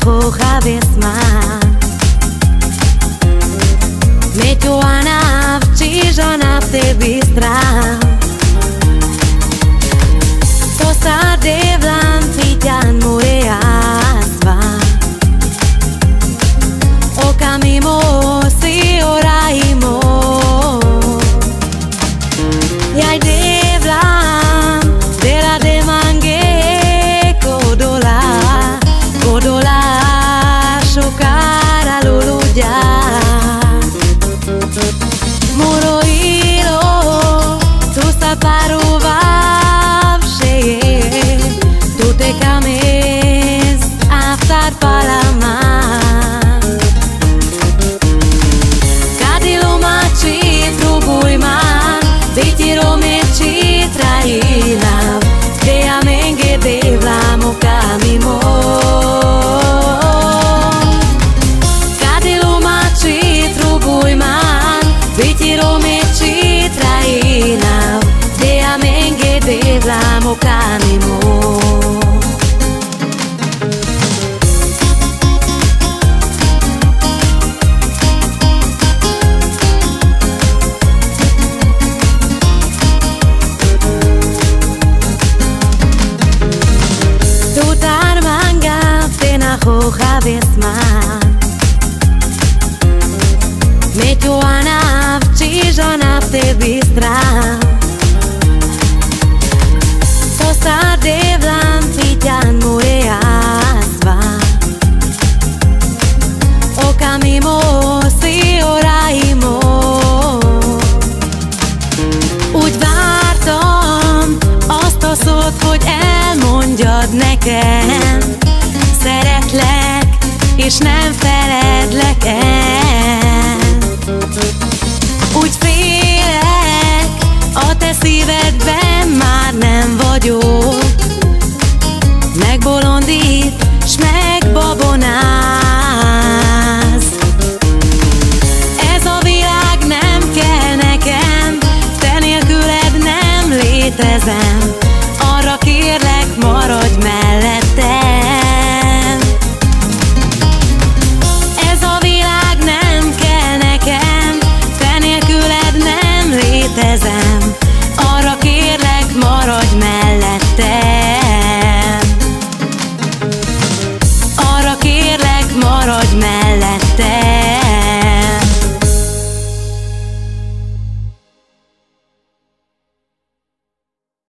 hoja vez más. Meťo a navčíža na tebi strach. To sa devlan fiťan more asva. Okamimo si oraimo. Jaj devlan dela de mange kodola. Kodola sokára luludja. Moroilo tu sa parova všeje. Tu te kames aftar palama. Kadilo mači trubuj man, vitiro meči trajina. Dea menge devlamo kamimo. Kadilo mači trubuj man, vitiro meči trajina. Dea menge devlamo kamimo. Hoja vez más. Meťo a navčíža na tebi strach. To sa devlan fiťan more asva. Okamimo si oraimo. Úgy vártam azt a szót, hogy elmondjad nekem. Szeretlek, és nem feledlek el. Úgy félek, a te szívedben már nem vagyok. Megbolondít, s megbabonáz. Ez a világ nem kell nekem, te nélküled nem létezem. Arra kérlek, maradj mellettem. Arra kérlek, maradj mellettem. Arra kérlek, maradj mellettem.